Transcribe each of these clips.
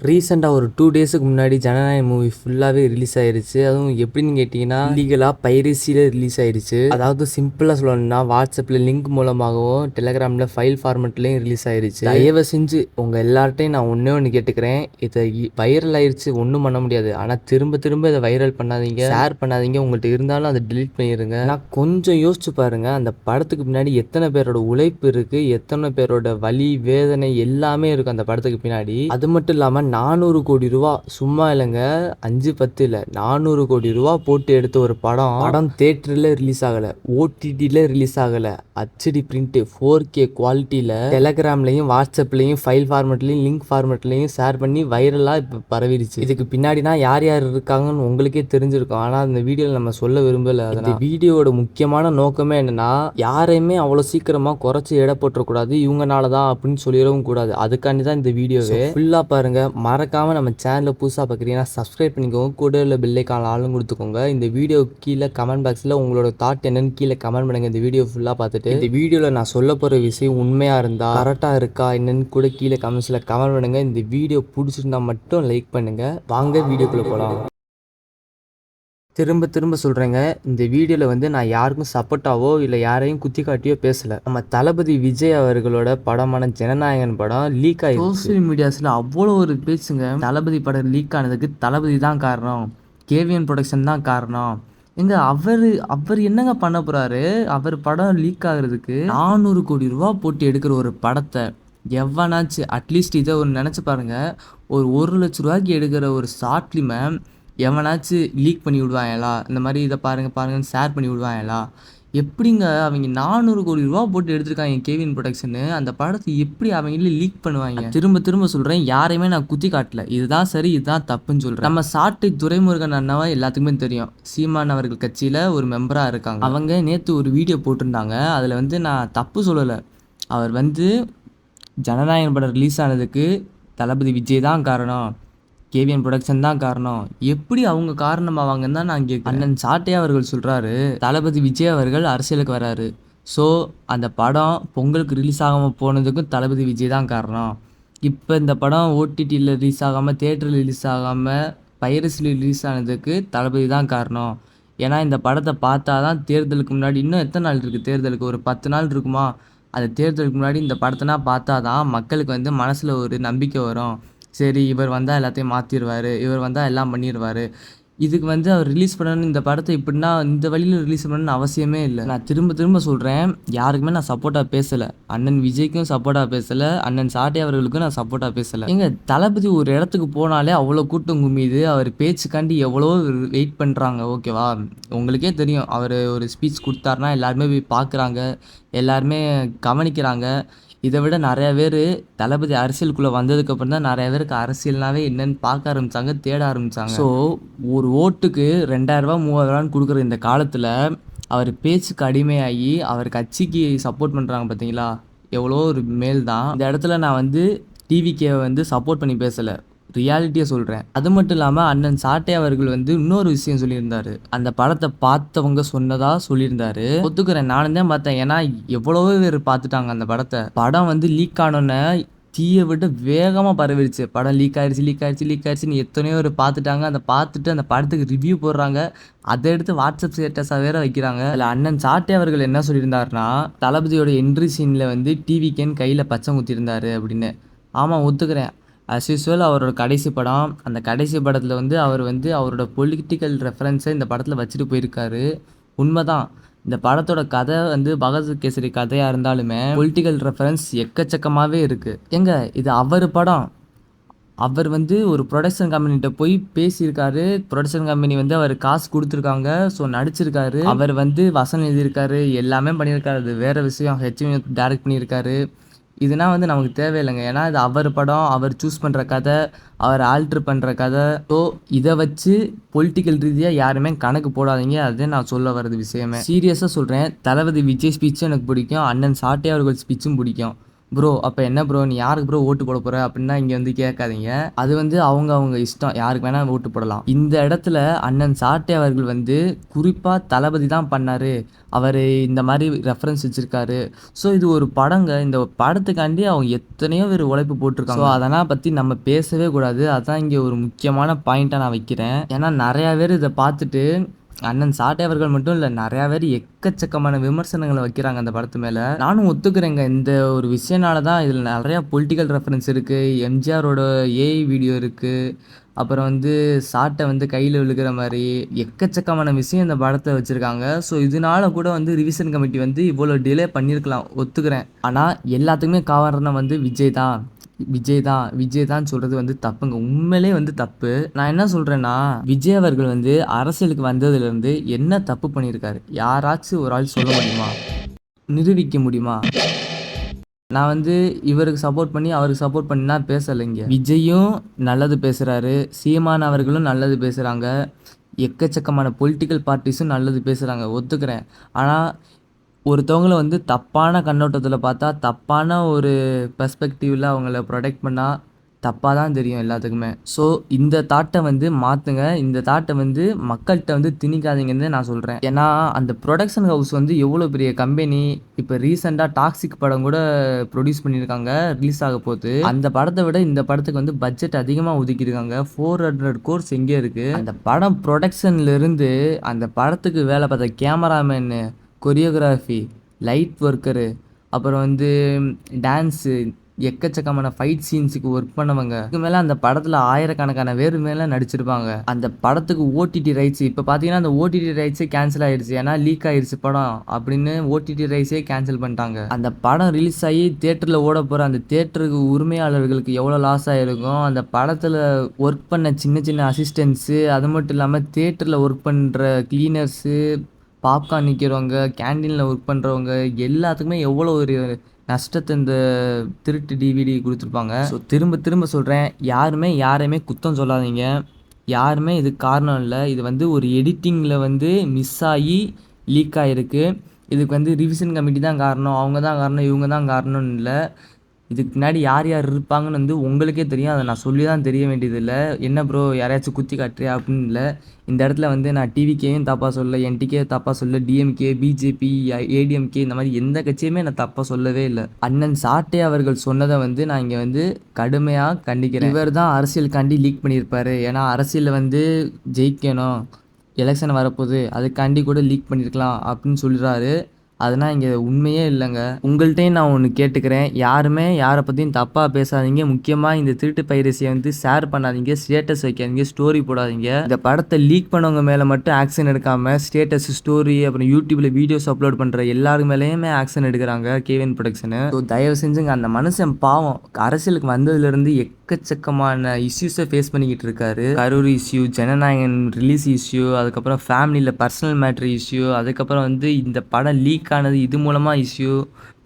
ரீசெண்டா ஒரு 2 டேஸ்க்கு முன்னாடி ஜனநாயகன் மூவி ஃபுல்லாவே ரிலீஸ் ஆயிருச்சு. அதுவும் எப்படின்னு கேட்டீங்கன்னா, இல்லீகலா பைரசில ரிலீஸ் ஆயிருச்சு. அதாவது சிம்பிளா சொல்லணும்னா, WhatsAppல லிங்க் மூலமாகவும், Telegramல ஃபைல் ஃபார்மட்லயும் ரிலீஸ் ஆயிருச்சு. தயவு செஞ்சு உங்க எல்லார்ட்டயும் நான் ஒண்ணே ஒண்ணு கேட்டுக்கிறேன். இத வைரல் ஆயிருச்சு, ஒண்ணும் பண்ண முடியாது. ஆனா திரும்ப திரும்ப இத வைரல் பண்ணாதீங்க, ஷேர் பண்ணாதீங்க. உங்கள்ட்ட இருந்தாலும் அத டெலீட் பண்ணிருங்க. ஆனா கொஞ்சம் யோசிச்சு பாருங்க, அந்த படத்துக்கு பின்னாடி எத்தனை பேரோட உழைப்பு இருக்கு, எத்தனை பேரோட வலி, வேதனை எல்லாமே இருக்கு அந்த படத்துக்கு பின்னாடி. அது மட்டும் இல்லாம 400 கோடி ரூபா சும்மா இல்லைங்க, 5 10 இல்ல 400 கோடி ரூபா போட்டு எடுத்த ஒரு படம் தியேட்டர்ல ரிலீஸ் ஆகல, ஓடிடில ரிலீஸ் ஆகல, ஹெச்டி பிரிண்ட் 4K குவாலிட்டியில டெலகிராம்லயும் வாட்ஸ்அப்லயும் ஃபைல் ஃபார்மட்லயும் லிங்க் ஃபார்மட்லயும் ஷேர் பண்ணி வைரலா இப்ப பரவிடுச்சு. இதுக்கு பின்னாடினா யார் யார் இருக்காங்கன்னு உங்களுக்கே தெரிஞ்சிருக்கும். ஆனா இந்த வீடியோல நம்ம சொல்ல விரும்பல. இந்த வீடியோட முக்கியமான நோக்கமே என்னன்னா, யாரையுமே அவ்வளவு சீக்கிரமா குறைச்சு எடை போட்டுறக்கூடாது, இவங்கனாலதான் அப்படின்னு சொல்லிடவும் கூடாது. அதுக்காண்டி தான் இந்த வீடியோவே ஃபுல்லா பாருங்க. மறக்காம நம்ம சேனலை புதுசாக பார்க்குறீங்கன்னா சப்ஸ்கிரைப் பண்ணிக்கோங்க, கூட உள்ள பெல் ஐகான் ஆளும் கொடுத்துக்கோங்க. இந்த வீடியோ கீழே கமெண்ட் பாக்ஸில் உங்களோட தாட் என்னன்னு கீழே கமெண்ட் பண்ணுங்க. இந்த வீடியோ ஃபுல்லாக பார்த்துட்டு இந்த வீடியோவில் நான் சொல்ல போகிற விஷயம் உண்மையாக இருந்தா கரெக்டாக இருக்கா என்னன்னு கூட கீழே கமெண்ட்ஸில் கமெண்ட் பண்ணுங்க. இந்த வீடியோ பிடிச்சிருந்தா மட்டும் லைக் பண்ணுங்க. வாங்க வீடியோக்குள்ளே போகலாம். திரும்ப திரும்ப சொல்கிறேங்க, இந்த வீடியோவில் வந்து நான் யாருக்கும் சப்போர்ட்டாவோ இல்லை யாரையும் குத்தி காட்டியோ பேசலை. நம்ம தளபதி விஜய் அவர்களோட படமான ஜனநாயகன் படம் லீக் ஆகி சோசியல் மீடியாஸில் அவ்வளோ ஒரு பேச்சுங்க. தளபதி படம் லீக் ஆனதுக்கு தளபதி தான் காரணம், கேவிஎன் ப்ரொடக்ஷன் தான் காரணம். எங்க அவர் என்னங்க பண்ண போகிறாரு? அவர் படம் லீக் ஆகுறதுக்கு 400 கோடி ரூபா போட்டு எடுக்கிற ஒரு படத்தை எவனாச்சு அட்லீஸ்ட் இதை ஒரு நினச்சி பாருங்கள். ஒரு 1 லட்ச ரூபாய்க்கு எடுக்கிற ஒரு ஷார்ட் ஃபிலிமை எவனாச்சும் லீக் பண்ணி விடுவாங்களா? இந்த மாதிரி இதை பாருங்கன்னு ஷேர் பண்ணி விடுவாங்களா? எப்படிங்க அவங்க 400 கோடி ரூபா போட்டு எடுத்திருக்காங்க கேவின் ப்ரொடக்ஷனு. அந்த படத்தை எப்படி அவங்களே லீக் பண்ணுவாங்க? திரும்ப திரும்ப சொல்கிறேன், யாரையுமே நான் குத்தி காட்டல, இதுதான் சரி இதுதான் தப்புன்னு சொல்கிறேன். நம்ம சாட்டை துரைமுருகன் அண்ணாவை எல்லாத்துக்குமே தெரியும், சீமான் அவர்கள் கட்சியில் ஒரு மெம்பராக இருக்காங்க. அவங்க நேற்று ஒரு வீடியோ போட்டிருந்தாங்க. அதில் வந்து நான் தப்பு சொல்லலை. அவர் வந்து ஜனநாயகன் படம் ரிலீஸ் ஆனதுக்கு தளபதி விஜய் தான் காரணம், கேவிஎன் ப்ரொடக்ஷன் தான் காரணம். எப்படி அவங்க காரணமாவாங்கன்னு தான் நான் கேட்குறேன். அண்ணன் சாட்டையா அவர்கள் சொல்கிறாரு, தளபதி விஜய் அவர்கள் அரசியலுக்கு வராரு, ஸோ அந்த படம் பொங்கலுக்கு ரிலீஸ் ஆகாமல் போனதுக்கும் தளபதி விஜய் தான் காரணம். இப்போ இந்த படம் ஓடிடியில் ரிலீஸ் ஆகாமல், தியேட்டரில் ரிலீஸ் ஆகாமல், பைரஸில் ரிலீஸ் ஆனதுக்கு தளபதி தான் காரணம். ஏன்னா இந்த படத்தை பார்த்தா தான் தேர்தலுக்கு முன்னாடி, இன்னும் எத்தனை நாள் இருக்குது தேர்தலுக்கு, ஒரு 10 நாள் இருக்குமா, அந்த தேர்தலுக்கு முன்னாடி இந்த படத்தைனா பார்த்தா தான் மக்களுக்கு வந்து மனசில் ஒரு நம்பிக்கை வரும். சரி, இவர் வந்தால் எல்லாத்தையும் மாற்றிடுவார், இவர் வந்தால் எல்லாம் பண்ணிடுவார். இதுக்கு வந்து அவர் ரிலீஸ் பண்ணணும்னு இந்த படத்தை இப்படின்னா இந்த வழியில் ரிலீஸ் பண்ணணும்னு அவசியமே இல்லை. நான் திரும்ப திரும்ப சொல்கிறேன், யாருக்குமே நான் சப்போர்ட்டாக பேசலை. அண்ணன் விஜய்க்கும் சப்போர்ட்டாக பேசலை, அண்ணன் சாட்டை அவர்களுக்கும் நான் சப்போர்ட்டாக பேசலை. எங்கள் தளபதி ஒரு இடத்துக்கு போனாலே அவ்வளோ கூட்டம் கும்மிது, அவர் பேச்சுக்காண்டி எவ்வளோ வெயிட் பண்ணுறாங்க. ஓகேவா, உங்களுக்கே தெரியும், அவர் ஒரு ஸ்பீச் கொடுத்தாருனா எல்லாருமே போய் பார்க்குறாங்க, எல்லாருமே கவனிக்கிறாங்க. இதை விட நிறையா பேர் தளபதி அரசியலுக்குள்ளே வந்ததுக்கப்புறம் தான் நிறைய பேருக்கு அரசியல்னாவே என்னன்னு பார்க்க ஆரம்பித்தாங்க, தேட ஆரம்பித்தாங்க. ஸோ ஒரு ஓட்டுக்கு 2000 3000 கொடுக்குற இந்த காலத்தில் அவர் பேச்சுக்கு அடிமையாகி அவர் கட்சிக்கு சப்போர்ட் பண்ணுறாங்க பார்த்தீங்களா, எவ்வளோ ஒரு மேல் தான். இந்த இடத்துல நான் வந்து டிவிக்கே வந்து சப்போர்ட் பண்ணி பேசலை, ரியாலிட்டியை சொல்கிறேன். அது மட்டும் இல்லாமல் அண்ணன் சாட்டை அவர்கள் வந்து இன்னொரு விஷயம் சொல்லியிருந்தாரு, அந்த படத்தை பார்த்தவங்க சொன்னதா சொல்லியிருந்தாரு. ஒத்துக்கிறேன், நானும் தான் பார்த்தேன். ஏன்னா எவ்வளவோ பேர் பார்த்துட்டாங்க அந்த படத்தை. படம் வந்து லீக் ஆனோன்னே தீயை விட்டு வேகமாக பரவிடுச்சு. படம் லீக் ஆயிடுச்சுன்னு எத்தனையோ பேர் பார்த்துட்டாங்க. அதை பார்த்துட்டு அந்த படத்துக்கு ரிவ்யூ போடுறாங்க, அதை எடுத்து வாட்ஸ்அப் ஸ்டேட்டஸாக வேற வைக்கிறாங்க. அதில் அண்ணன் சாட்டை அவர்கள் என்ன சொல்லியிருந்தாருன்னா, தளபதியோட என்ட்ரி சீனில் வந்து டிவிக்கேன்னு கையில் பச்சை குத்திருந்தாரு அப்படின்னு. ஆமாம், ஒத்துக்கிறேன். அஸ் யூஸ்வல் அவரோட கடைசி படம், அந்த கடைசி படத்தில் வந்து அவர் வந்து அவரோட பொலிட்டிக்கல் ரெஃபரன்ஸை இந்த படத்தில் வச்சுட்டு போயிருக்காரு. உண்மைதான், இந்த படத்தோட கதை வந்து பகத் கேசரி கதையாக இருந்தாலுமே பொலிட்டிக்கல் ரெஃபரன்ஸ் எக்கச்சக்கமாகவே இருக்குது. எங்க இது அவர் படம், அவர் வந்து ஒரு ப்ரொடக்ஷன் கம்பெனிகிட்ட போய் பேசியிருக்காரு, ப்ரொடக்ஷன் கம்பெனி வந்து அவர் காசு கொடுத்துருக்காங்க, ஸோ நடிச்சிருக்காரு, அவர் வந்து வசனம் எழுதியிருக்காரு, எல்லாமே பண்ணியிருக்காரு. அது வேறு விஷயம், ஹெச்எம் டைரக்ட் பண்ணியிருக்காரு. இதுனா வந்து நமக்கு தேவையில்லைங்க. ஏன்னா இது அவர் படம், அவர் சூஸ் பண்ணுற கதை, அவர் ஆல்ட்ரு பண்ணுற கதை. ஸோ இதை வச்சு பொலிட்டிக்கல் ரீதியாக யாருமே கணக்கு போடாதீங்க. அதே நான் சொல்ல வர்றது விஷயமே. சீரியஸாக சொல்கிறேன், தளபதி விஜய் ஸ்பீச்சும் எனக்கு பிடிக்கும், அண்ணன் சாட்டை அவர்கள் ஸ்பீச்சும் பிடிக்கும். ப்ரோ அப்போ என்ன ப்ரோ நீ யாருக்கு ப்ரோ ஓட்டு போட போற அப்படின்னா இங்கே வந்து கேட்காதீங்க. அது வந்து அவங்க இஷ்டம், யாருக்கு வேணால் ஓட்டு போடலாம். இந்த இடத்துல அண்ணன் சாட்டை அவர்கள் வந்து குறிப்பாக தளபதி தான் பண்ணார், அவர் இந்த மாதிரி ரெஃபரன்ஸ் வச்சுருக்காரு. ஸோ இது ஒரு படங்க, இந்த படத்துக்காண்டி அவங்க எத்தனையோ பேர் உழைப்பு போட்டிருக்காங்க. ஸோ அதெல்லாம் பற்றி நம்ம பேசவே கூடாது. அதான் இங்கே ஒரு முக்கியமான பாயிண்ட்டாக நான் வைக்கிறேன். ஏன்னா நிறையா பேர் இதை பார்த்துட்டு அண்ணன் சாட்டை அவர்கள் மட்டும் இல்லை, நிறையா பேர் எக்கச்சக்கமான விமர்சனங்களை வைக்கிறாங்க அந்த படத்து மேலே. நானும் ஒத்துக்கிறேங்க, இந்த ஒரு விஷயனால தான் இதில் நிறையா பொலிட்டிக்கல் ரெஃபரன்ஸ் இருக்குது. எம்ஜிஆரோட ஏஐ வீடியோ இருக்குது, அப்புறம் வந்து சாட்டை வந்து கையில் விழுகிற மாதிரி எக்கச்சக்கமான விஷயம் இந்த படத்தை வச்சுருக்காங்க. ஸோ இதனால கூட வந்து ரிவிஷன் கமிட்டி வந்து இவ்வளோ டிலே பண்ணியிருக்கலாம், ஒத்துக்கிறேன். ஆனால் எல்லாத்துக்குமே காரணம் வந்து விஜய் தான் சொல்கிறது வந்து தப்புங்க, உண்மையிலே வந்து தப்பு. நான் என்ன சொல்கிறேன்னா, விஜய் அவர்கள் வந்து அரசியலுக்கு வந்ததுலேருந்து என்ன தப்பு பண்ணியிருக்காரு, யாராச்சும் ஒரு ஆள் சொல்ல முடியுமா, நிரூபிக்க முடியுமா? நான் வந்து இவருக்கு சப்போர்ட் பண்ணி அவருக்கு சப்போர்ட் பண்ணினா பேசலைங்க. விஜயும் நல்லது பேசுகிறாரு, சீமான் அவர்களும் நல்லது பேசுகிறாங்க, எக்கச்சக்கமான பொலிட்டிக்கல் பார்ட்டிஸும் நல்லது பேசுகிறாங்க, ஒத்துக்கிறேன். ஆனால் ஒருத்தவங்கள வந்து தப்பான கண்ணோட்டத்தில் பார்த்தா, தப்பான ஒரு பெர்ஸ்பெக்டிவில் அவங்கள ப்ரொடெக்ட் பண்ணால் தப்பாக தான் தெரியும் எல்லாத்துக்குமே. ஸோ இந்த தாட்டை வந்து மாற்றுங்க, இந்த தாட்டை வந்து மக்கள்கிட்ட வந்து திணிக்காதீங்கன்னு நான் சொல்கிறேன். ஏன்னா அந்த ப்ரொடக்ஷன் ஹவுஸ் வந்து எவ்வளோ பெரிய கம்பெனி. இப்போ ரீசெண்டாக டாக்ஸிக் படம் கூட ப்ரொடியூஸ் பண்ணியிருக்காங்க, ரிலீஸ் ஆக போகுது. அந்த படத்தை விட இந்த படத்துக்கு வந்து பட்ஜெட் அதிகமாக ஒதுக்கியிருக்காங்க, 400 crores எங்கே இருக்குது. அந்த படம் ப்ரொடக்ஷன்லேருந்து அந்த படத்துக்கு வேலை பார்த்த கேமராமேனு, கொரியோகிராஃபி, லைட் ஒர்க்கரு, அப்புறம் வந்து டான்ஸு, எக்கச்சக்கமான ஃபைட் சீன்ஸுக்கு ஒர்க் பண்ணவங்க, இதுக்கு மேலே அந்த படத்தில் ஆயிரக்கணக்கான பேர் மேலே நடிச்சிருப்பாங்க. அந்த படத்துக்கு ஓடிடி ரைட்ஸ் இப்போ பார்த்தீங்கன்னா அந்த ஓடிடி ரைட்ஸே கேன்சல் ஆகிடுச்சு, ஏன்னா லீக் ஆகிடுச்சு படம் அப்படின்னு ஓடிடி ரைட்ஸே கேன்சல் பண்ணிட்டாங்க. அந்த படம் ரிலீஸ் ஆகி தேட்டரில் ஓட போகிற அந்த தேட்டருக்கு உரிமையாளர்களுக்கு எவ்வளோ லாஸ் ஆகிருக்கும். அந்த படத்தில் ஒர்க் பண்ண சின்ன சின்ன அசிஸ்டன்ஸு, அது மட்டும் இல்லாமல் தேட்டரில் ஒர்க் பண்ணுற கிளீனர்ஸு, பாப்கார்ன் நிற்கிறவங்க, கேண்டீனில் ஒர்க் பண்ணுறவங்க எல்லாத்துக்குமே எவ்வளோ ஒரு நஷ்டத்தை இந்த திருட்டு டிவிடி கொடுத்துருப்பாங்க. ஸோ திரும்ப சொல்கிறேன், யாரையுமே குத்தம் சொல்லாதீங்க, யாருமே இதுக்கு காரணம் இல்லை. இது வந்து ஒரு எடிட்டிங்கில் வந்து மிஸ் ஆகி லீக் ஆகிருக்கு. இதுக்கு வந்து ரிவிஷன் கமிட்டி தான் காரணம், அவங்க தான் காரணம், இவங்க தான் காரணம்னு இல்லை. இதுக்கு பின்னாடி யார் இருப்பாங்கன்னு வந்து உங்களுக்கே தெரியும், அதை நான் சொல்லி தான் தெரிய வேண்டியதில்லை. என்ன ப்ரோ யாரையாச்சும் குத்தி காட்டுறியா அப்படின்னு இல்லை. இந்த இடத்துல வந்து நான் டிவிகேயும் தப்பாக சொல்ல, என்டிகே தப்பாக சொல்ல, டிஎம்கே, பிஜேபி, ஏடிஎம்கே இந்த மாதிரி எந்த கட்சியுமே நான் தப்பாக சொல்லவே இல்லை. அண்ணன் சாட்டை அவர்கள் சொன்னதை வந்து நான் இங்கே வந்து கடுமையாக கண்டிக்கிறேன். இவர் தான் அரசியலுக்காண்டி லீக் பண்ணியிருப்பார், ஏன்னா அரசியலில் வந்து ஜெயிக்கணும், எலெக்ஷன் வரப்போகுது, அதுக்காண்டி கூட லீக் பண்ணியிருக்கலாம் அப்படின்னு சொல்கிறாரு. அதனால் இங்கே உண்மையே இல்லைங்க. உங்கள்கிட்டையும் நான் ஒன்று கேட்டுக்கிறேன், யாருமே யாரை பற்றியும் தப்பாக பேசாதீங்க, முக்கியமாக இந்த திருட்டு பைரசியை வந்து ஷேர் பண்ணாதீங்க, ஸ்டேட்டஸ் வைக்காதீங்க, ஸ்டோரி போடாதீங்க. இந்த படத்தை லீக் பண்ணவங்க மேலே மட்டும் ஆக்ஷன் எடுக்காமல் ஸ்டேட்டஸ், ஸ்டோரி, அப்புறம் யூடியூப்பில் வீடியோஸ் அப்லோட் பண்ணுற எல்லாருக்கு மேலேயுமே ஆக்ஷன் எடுக்கிறாங்க கேவின் ப்ரொடக்ஷனு. ஸோ தயவு செஞ்சுங்க, அந்த மனுஷன் பாவம் அரசியலுக்கு வந்ததுலேருந்து எக்கச்சக்கமான இஷ்யூஸை ஃபேஸ் பண்ணிக்கிட்டு இருக்காரு. Karur issue, Jananayagan release issue, அதுக்கப்புறம் ஃபேமிலியில் பர்சனல் மேட்ரு இஷ்யூ, அதுக்கப்புறம் வந்து இந்த படம் லீக் ஆனது இது மூலமாக இஷ்யூ,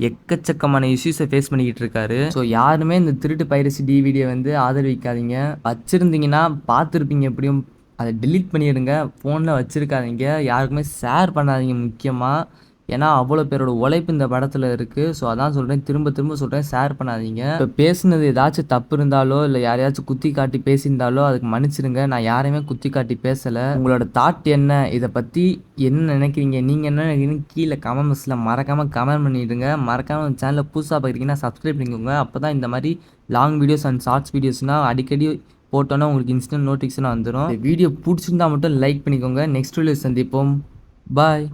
எக்கச்சக்கமான இஷ்யூஸை ஃபேஸ் பண்ணிக்கிட்டு இருக்காரு. ஸோ யாருமே இந்த திருட்டு பைரசி டிவிடியை வந்து ஆதரவிக்காதீங்க. வச்சுருந்தீங்கன்னா பார்த்துருப்பீங்க, எப்படியும் அதை டெலீட் பண்ணிடுங்க, ஃபோனில் வச்சுருக்காதீங்க, யாருக்குமே ஷேர் பண்ணாதீங்க முக்கியமாக. ஏன்னா அவ்வளோ பேரோட உழைப்பு இந்த படத்தில் இருக்குது. ஸோ அதான் சொல்கிறேன், திரும்ப சொல்கிறேன், ஷேர் பண்ணாதீங்க. இப்போ பேசுனது ஏதாச்சும் தப்பு இருந்தாலோ இல்லை யாரையாச்சும் குத்தி காட்டி பேசியிருந்தாலோ அதுக்கு மன்னிச்சிடுங்க. நான் யாரையுமே குத்தி காட்டி பேசலை. உங்களோட தாட் என்ன, இதை பற்றி என்ன நினைக்கிறீங்க, நீங்கள் என்ன நினைக்கிறீங்கன்னு கீழே கமெண்ட் பாக்ஸில் மறக்காமல் கமெண்ட் பண்ணிவிடுங்க. மறக்காமல் சேனலை புதுசாக பார்க்குறீங்கன்னா சப்ஸ்கிரைப் பண்ணிக்கோங்க. அப்போ தான் இந்த மாதிரி லாங் வீடியோஸ் அண்ட் ஷார்ட்ஸ் வீடியோஸ்னால் அடிக்கடி போட்டோன்னா உங்களுக்கு இன்ஸ்டன்ட் நோட்டிஃபிகேஷனாக வந்துடும். வீடியோ பிடிச்சிருந்தா மட்டும் லைக் பண்ணிக்கோங்க. நெக்ஸ்ட் வீடியோ சந்திப்போம். பாய்.